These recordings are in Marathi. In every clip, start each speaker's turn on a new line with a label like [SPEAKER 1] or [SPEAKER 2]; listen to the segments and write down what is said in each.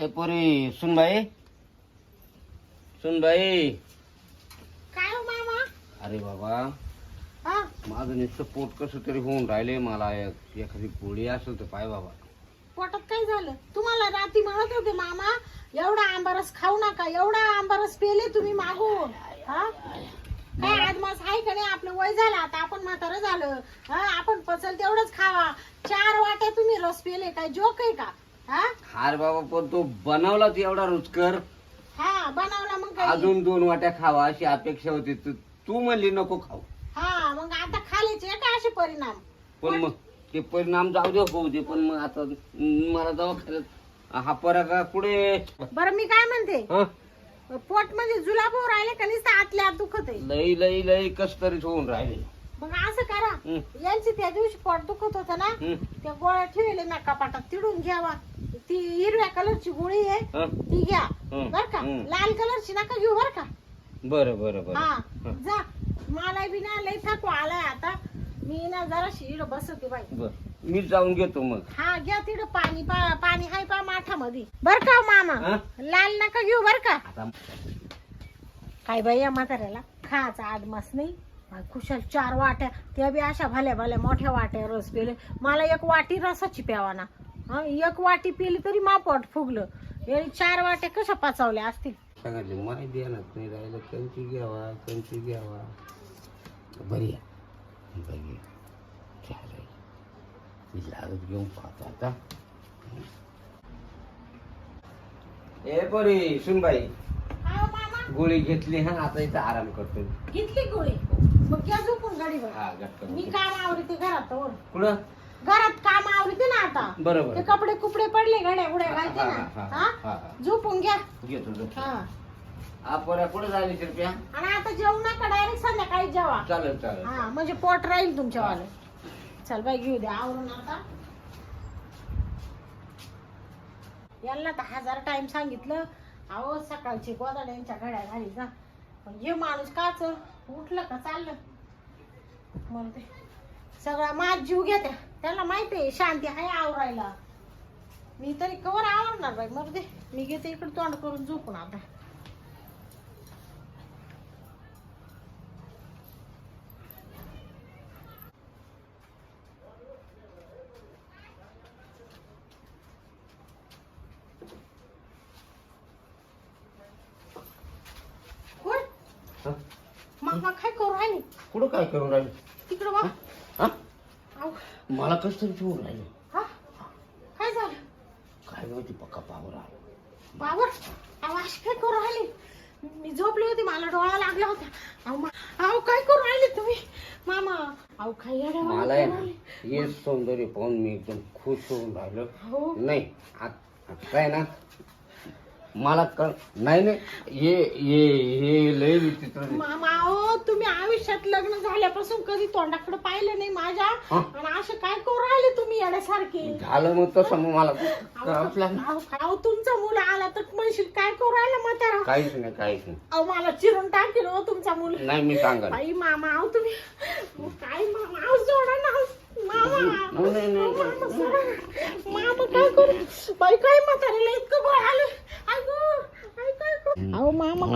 [SPEAKER 1] ए पोरी सुनबाई सुनबाई.
[SPEAKER 2] काय हो मामा?
[SPEAKER 1] अरे बाबा
[SPEAKER 2] हा
[SPEAKER 1] माझं नुसतं पोट कसं तरी होऊन राहिले. मला एखादी गोळी असेल तर पाय बाबा.
[SPEAKER 2] पोटात काय झालं तुम्हाला? रात्री म्हणत होते मामा एवढा आंबारस खाऊ नका, एवढा आंबारस पेले तुम्ही मागून. हा काय आदमास आहे का नाही? आपलं वय झालं आता, आपण म्हातारं झालं. हा आपण पचल तेवढंच खावा. 4 वाट्या तुम्ही रस पेले, काय जोक आहे का? हा
[SPEAKER 1] हार बाबा पण तो बनवलाच एवढा रुचकर.
[SPEAKER 2] हा बनवला मग काय?
[SPEAKER 1] अजून 2 वाट्या खावा अशी अपेक्षा होती. तू म्हणली नको खाऊ.
[SPEAKER 2] हा मग आता खालीचे काय असे परिणाम?
[SPEAKER 1] पण मग ते परिणाम जाऊ दे होऊ दे. पण मग आता मला दवाखान्यात हा परागा कुठे.
[SPEAKER 2] बरं मी काय म्हणते,
[SPEAKER 1] हं?
[SPEAKER 2] पोट म्हणजे जुलाब राहिले का नुसतं आतल्या आत दुखत आहे?
[SPEAKER 1] लई लई लई कस तरीच होऊन राहिले.
[SPEAKER 2] मग असं करा,
[SPEAKER 1] हं.
[SPEAKER 2] यांची त्या दिवशी पोट दुखत होतं ना,
[SPEAKER 1] हं.
[SPEAKER 2] त्या गोळ्या ठेवले ना कपाटात, तिडून घ्यावा. ती हिरव्या कलरची गोळी आहे
[SPEAKER 1] हं?
[SPEAKER 2] ती घ्या.
[SPEAKER 1] हं.
[SPEAKER 2] बर का?
[SPEAKER 1] हं.
[SPEAKER 2] लाल कलरची नका घेऊ बर का?
[SPEAKER 1] बरं बरं बरं.
[SPEAKER 2] हा
[SPEAKER 1] हं.
[SPEAKER 2] जा. मला बी ना लय थकवा आलाय आता. मी ना जरा शिड बसते बाई.
[SPEAKER 1] बर मी जाऊन घेतो मग.
[SPEAKER 2] हा घ्या तिकडं पाणी पाणी हाय पा माठामध्ये बर का हो मामा?
[SPEAKER 1] हं?
[SPEAKER 2] लाल नका घेऊ बर का?
[SPEAKER 1] आता
[SPEAKER 2] काय बाई या म्हाताऱ्याला खायचा आदमास नाही. खुशाल 4 वाट्या, त्या बी अशा भल्या भल्या मोठ्या वाट्या रस पेले. मला 1 वाटी रसाची प्यावा ना. 1 वाटी पिली तरी मा पोट फुगलं. 4 वाट्या कशा पचावल्या असतील?
[SPEAKER 1] सांगितले माय ध्यानात नाही राहिलं. कंची घ्यावा कंची घ्यावा. बरी आहे बरी आहे. चालेल मी लागत घेऊन पाहतो आता. ए पोरी सुनबाई
[SPEAKER 2] हो मामा
[SPEAKER 1] गोळी घेतली. हा आता इथं आराम करतो.
[SPEAKER 2] घेतली गोळी? मग घ्या झोपून गाडीवर.
[SPEAKER 1] हा गटकन
[SPEAKER 2] मी काम आवडते घरात वर.
[SPEAKER 1] कुठं
[SPEAKER 2] घरात काम आवडते ना आता.
[SPEAKER 1] बरोबर
[SPEAKER 2] ते कपडे कुपडे पडले घड्या उड्या घालते
[SPEAKER 1] हा,
[SPEAKER 2] ना.
[SPEAKER 1] हा,
[SPEAKER 2] हा
[SPEAKER 1] हा, हा.
[SPEAKER 2] झोपून घ्या.
[SPEAKER 1] घेतो घेतो.
[SPEAKER 2] हा
[SPEAKER 1] पोऱ्या कुठं झाली रुपया.
[SPEAKER 2] आणि आता जेवू नका, डायरेक्ट संध्याकाळी जेवा.
[SPEAKER 1] चालेल चालेल.
[SPEAKER 2] हा म्हणजे पोट राहील तुमच्यावालं. चल बाई घेऊ द्या आवरून आता. यांना तर 1000 टाइम सांगितलं. अहो सकाळची गोदाड्यांच्या घड्या घाली जा. पण हे माणूस काच उठलं का चाललं म्हणते. सगळा माझ जीव घेत्या. त्याला माहिती आहे शांती आहे आवरायला. मी तरी कवर आवरणार बाई. मग दे मी घेते इकडे तोंड करून झोपून आता.
[SPEAKER 1] हा?
[SPEAKER 2] मामा काय करू राहिले?
[SPEAKER 1] कुठं काय करून राहिले.
[SPEAKER 2] तिकडं बा.
[SPEAKER 1] हा?
[SPEAKER 2] अहो,
[SPEAKER 1] मला कसं तरी ठेवून राहिले.
[SPEAKER 2] हा? काय झालं?
[SPEAKER 1] काय माहिती पक्का पावर आहे.
[SPEAKER 2] बाबर अहो अशी काय करू राहिले? मी झोपली होती, मला डोळा लागला होता. अहो काय करू राहिले तुम्ही मामा? अहो काय येड्यावानी
[SPEAKER 1] मला आहे
[SPEAKER 2] करू
[SPEAKER 1] ना
[SPEAKER 2] राहिले?
[SPEAKER 1] हे सौंदर्य पाहून मी एकदम खुश होऊन राहिलो.
[SPEAKER 2] हो
[SPEAKER 1] नाही आता काय ना मला नाही नाही हे हे हे लय विचित्र दिसतं.
[SPEAKER 2] मामा अहो तुम्ही आयुष्यात लग्न झाल्यापासून कधी तोंडाकडे पाहिलं नाही माझ्या.
[SPEAKER 1] हा?
[SPEAKER 2] आणि असं काय करू राहिले तुम्ही येण्यासारखे?
[SPEAKER 1] झालं मग तसं मग मला करावंच लागलं.
[SPEAKER 2] अहो तुमचा मुलं आला तर म्हणशील काय करू राहिला म्हातारा?
[SPEAKER 1] काहीच नाही काहीच नाही.
[SPEAKER 2] अहो मला चिरून टाकेल हो तुमचा मुल.
[SPEAKER 1] नाही मी सांगा
[SPEAKER 2] बाई मामा अहो तुम्ही काय मामा अहो सोडा ना मामा.
[SPEAKER 1] नाही, नाही,
[SPEAKER 2] अहो, मामा सोडा ना. मामा काय करू बाई? काय म्हातारीला इतकं बळ आलं? अगं काय करू? अहो मामा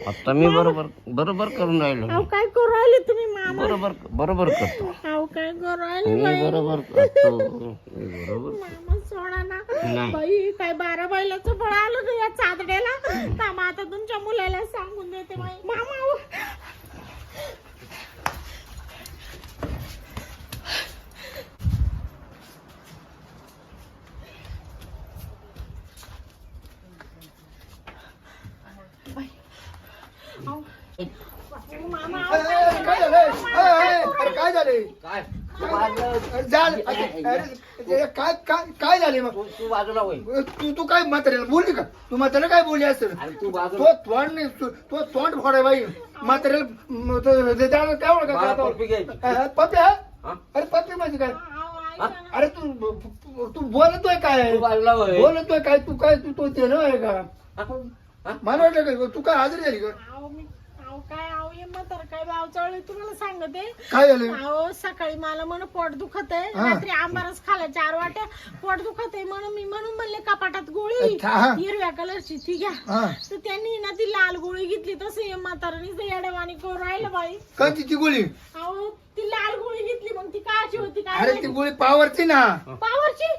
[SPEAKER 1] आता मी बरोबर बरोबर करून राहिलो.
[SPEAKER 2] अहो काय करू राहिले तुम्ही मामा?
[SPEAKER 1] बरोबर बरोबर करतो.
[SPEAKER 2] अहो काय करू राहिले
[SPEAKER 1] मी
[SPEAKER 2] बाई?
[SPEAKER 1] बरोबर करतो. मी बरोबर.
[SPEAKER 2] मामा सोडा ना.
[SPEAKER 1] नाही.
[SPEAKER 2] बाई काय 12 बैलाचं बळ आलं का या चादड्याला? थांबा आता तुमच्या मुलाला सांगून देते बाई. मामा अहो. बाई. अहो. मामा अहो,
[SPEAKER 3] काय झालंय? अरे काय झालंय?
[SPEAKER 1] काय
[SPEAKER 3] झालं अरे काय काय काय झाले मग?
[SPEAKER 1] तू बाजूला होय.
[SPEAKER 3] तू काय म्हाताऱ्याला बोलली का? तू म्हाताऱ्याला काय बोलली असेल?
[SPEAKER 1] अरे तू बाजूला.
[SPEAKER 3] तो तोंड नाही तो तोंड फोडाय बाई म्हाताऱ्याला काय
[SPEAKER 1] मला
[SPEAKER 3] ओळख
[SPEAKER 1] पप्पी घ्यायची.
[SPEAKER 3] पप्पी हा?
[SPEAKER 1] हा?
[SPEAKER 3] अरे पप्पी म्हणजे काय?
[SPEAKER 2] अहो, ऐका ना.
[SPEAKER 3] अरे तू बोलतोय काय?
[SPEAKER 1] तू बाजूला होय.
[SPEAKER 3] बोलतोय काय? तू काय तू ते न आहे का? मला वाटलं का तू काय हजरी झाली का?
[SPEAKER 2] अहो हे म्हातारं काय भाव चळले तुम्हाला सांगते.
[SPEAKER 3] काय झालं?
[SPEAKER 2] अहो सकाळी मला म्हण पोट दुखत आहे.
[SPEAKER 3] हा.
[SPEAKER 2] रात्री आंबारस खाला 4 वाट्या पोट दुखत आहे म्हणून मी म्हणले कपाटात गोळी ती
[SPEAKER 3] हा.
[SPEAKER 2] हिरव्या कलरची ती घ्या
[SPEAKER 3] हा
[SPEAKER 2] तर त्यांनी ना ती लाल गोळी घेतली तसं म्हातारानी येड्यावाणी करून राहिलं बाई.
[SPEAKER 3] कोणती ती गोळी
[SPEAKER 2] अहो ती लाल गोळी घेतली मग ती काची होती काय
[SPEAKER 3] अरे ती गोळी पावरची ना
[SPEAKER 2] पावरची.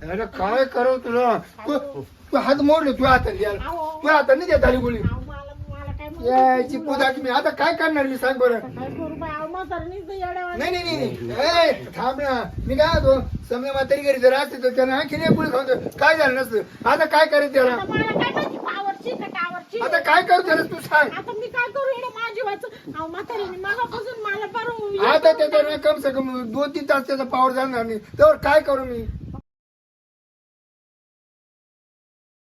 [SPEAKER 3] अरे काय करू तुला तू हात मोडले तू हातात द्यायला तू हातात नाही देत आली गोळी
[SPEAKER 2] अहो, मला काय म्हणू?
[SPEAKER 3] यायची पुदा मी आता काय करणार मी सांग बरं
[SPEAKER 2] काय करू बाई अहो म्हातारानी येड्यावाणी.
[SPEAKER 3] नाही नाही नाही ए, थांब ना मी काय होतो समजा म्हातारी घरी जर असते तर त्यानं आणखी नाही पुढे खाऊन काय झालं नसतं आता काय करायचं त्याला
[SPEAKER 2] आता मला काय माहिती पावरची का टावरची.
[SPEAKER 3] आता काय करू त्याला तू सांग
[SPEAKER 2] आता मी काय करू येणं माझी वाच अहो म्हातारीने मागापासून मला बरं
[SPEAKER 3] आता त्याच्यानं कम से कम 2-3 तास त्याचा पावर जाणार नाही त्यावर काय करू मी